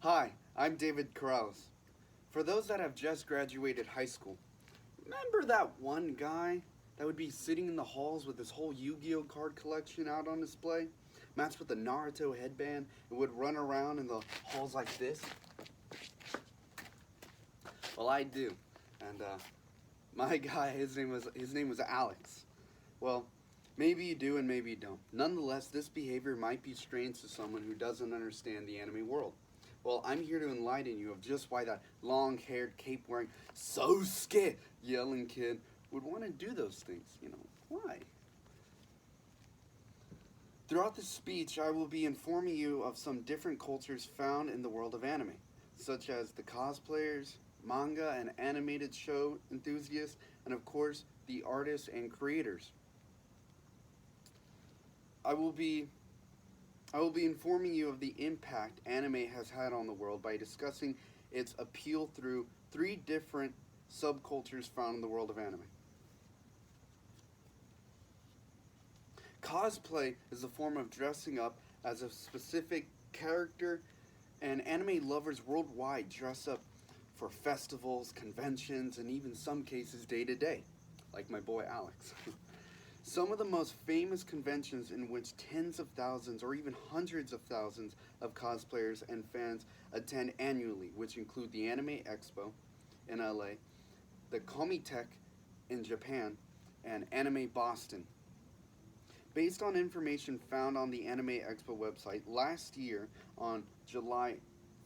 Hi, I'm David Corrales. For those that have just graduated high school, remember that one guy that would be sitting in the halls with his whole Yu Gi Oh card collection out on display, matched with a Naruto headband, and would run around in the halls like this? Well, I do. And my guy, his name was Alex. Well, maybe you do and maybe you don't. Nonetheless, this behavior might be strange to someone who doesn't understand the anime world. Well, I'm here to enlighten you of just why that long haired, cape wearing, Sosuke yelling kid would want to do those things. Why? Throughout this speech, I will be informing you of some different cultures found in the world of anime, such as the cosplayers, manga and animated show enthusiasts, and of course, the artists and creators. I will be I will be informing you of the impact anime has had on the world by discussing its appeal through three different subcultures found in the world of anime. Cosplay is a form of dressing up as a specific character, and anime lovers worldwide dress up for festivals, conventions, and even some cases day to day, like my boy Alex. Some of the most famous conventions in which tens of thousands or even hundreds of thousands of cosplayers and fans attend annually, which include the Anime Expo in LA, the Comitech in Japan, and Anime Boston. Based on information found on the Anime Expo website, last year on July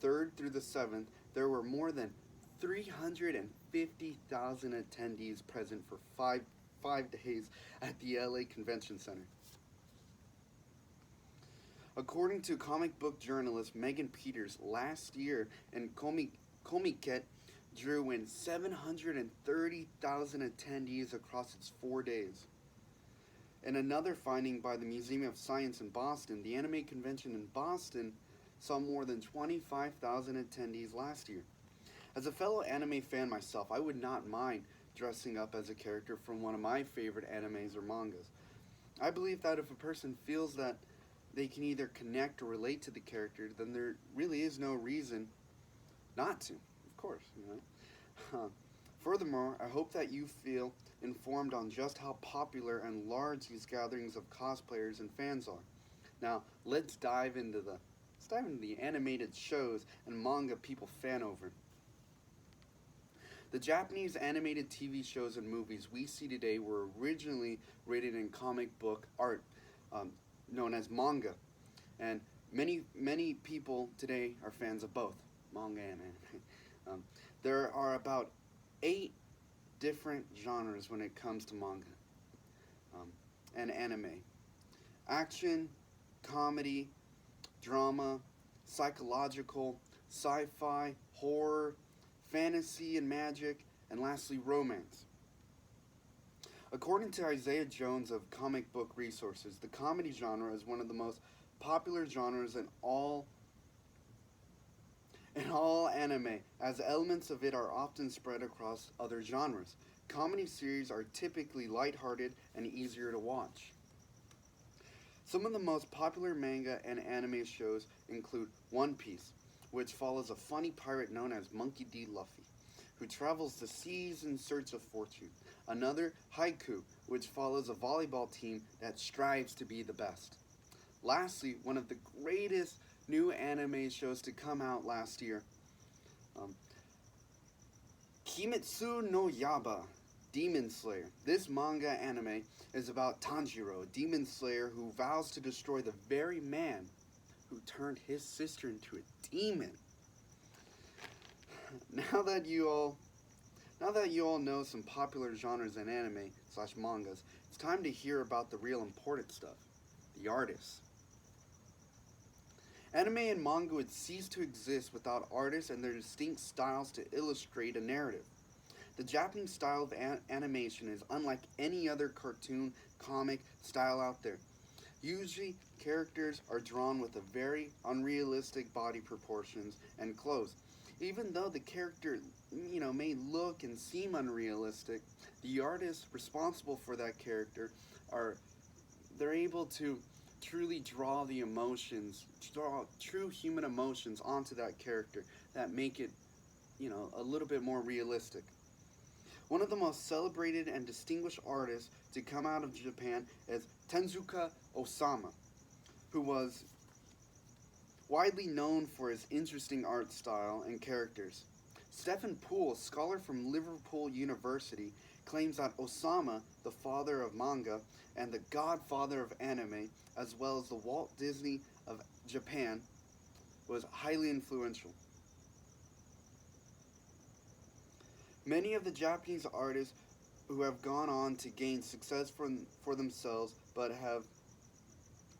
3rd through the 7th, there were more than 350,000 attendees present for five days at the LA Convention Center. According to comic book journalist Megan Peters, last year in Comiket drew in 730,000 attendees across its 4 days. In another finding by the Museum of Science in Boston, the anime convention in Boston saw more than 25,000 attendees last year. As a fellow anime fan myself, I would not mind dressing up as a character from one of my favorite animes or mangas. I believe that if a person feels that they can either connect or relate to the character, then there really is no reason not to, of course. Furthermore, I hope that you feel informed on just how popular and large these gatherings of cosplayers and fans are. Now, let's dive into the animated shows and manga people fan over. The Japanese animated TV shows and movies we see today were originally rated in comic book art, um, known as manga, and many people today are fans of both manga and anime. Um, there are about 8 different genres when it comes to manga um, and anime: action, comedy, drama, psychological, sci-fi, horror, fantasy and magic, and lastly romance. According to Isaiah Jones of Comic Book Resources, the comedy genre is one of the most popular genres in all anime, as elements of it are often spread across other genres. Comedy series are typically lighthearted and easier to watch. Some of the most popular manga and anime shows include One Piece, which follows a funny pirate known as Monkey D. Luffy, who travels the seas in search of fortune. Another, Haiku, which follows a volleyball team that strives to be the best. Lastly, one of the greatest new anime shows to come out last year, um, Kimetsu no Yaba, Demon Slayer. This manga anime is about Tanjiro, a demon slayer who vows to destroy the very man who turned his sister into a demon. Now that you all now that you all know some popular genres in anime slash mangas, it's time to hear about the real important stuff, the artists. Anime and manga would cease to exist without artists and their distinct styles to illustrate a narrative. The Japanese style of animation is unlike any other cartoon, comic style out there. Usually, characters are drawn with a very unrealistic body proportions and clothes. Even though the character, may look and seem unrealistic, the artists responsible for that character are they're able to truly draw the emotions, draw true human emotions onto that character that make it, a little bit more realistic. One of the most celebrated and distinguished artists to come out of Japan is Tezuka Osama, who was widely known for his interesting art style and characters. Stephen Poole, a scholar from Liverpool University, claims that Osama, the father of manga and the godfather of anime, as well as the Walt Disney of Japan, was highly influential. Many of the Japanese artists who have gone on to gain success for themselves but have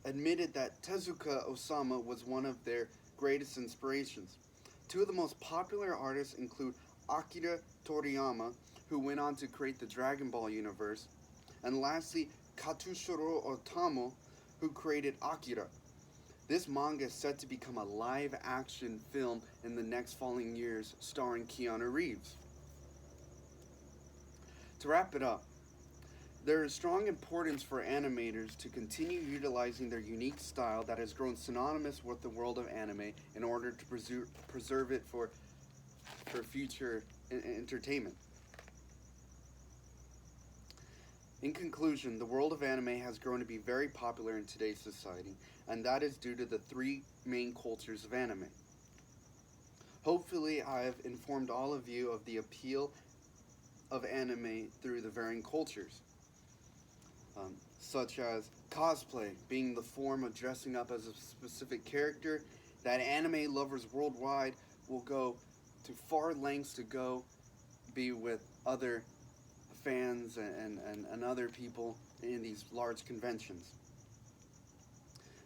admitted that Tezuka Osama was one of their greatest inspirations. Two of the most popular artists include Akira Toriyama, who went on to create the Dragon Ball universe, and lastly, Katsushiro Otomo, who created Akira. This manga is set to become a live-action film in the next following years, starring Keanu Reeves. To wrap it up, there is strong importance for animators to continue utilizing their unique style that has grown synonymous with the world of anime in order to preserve it for future entertainment. In conclusion, the world of anime has grown to be very popular in today's society, and that is due to the three main cultures of anime. Hopefully, I have informed all of you of the appeal of anime through the varying cultures, such as cosplay being the form of dressing up as a specific character that anime lovers worldwide will go to far lengths to go be with other fans and other people in these large conventions.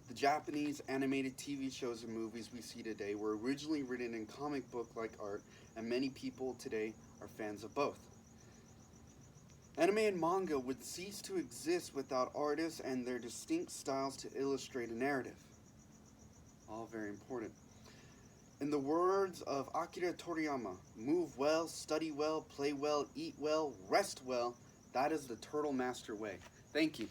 The Japanese animated TV shows and movies we see today were originally written in comic book-like art, and many people today are fans of both. Anime and manga would cease to exist without artists and their distinct styles to illustrate a narrative. All very important. In the words of Akira Toriyama, move well, study well, play well, eat well, rest well. That is the Turtle Master way. Thank you.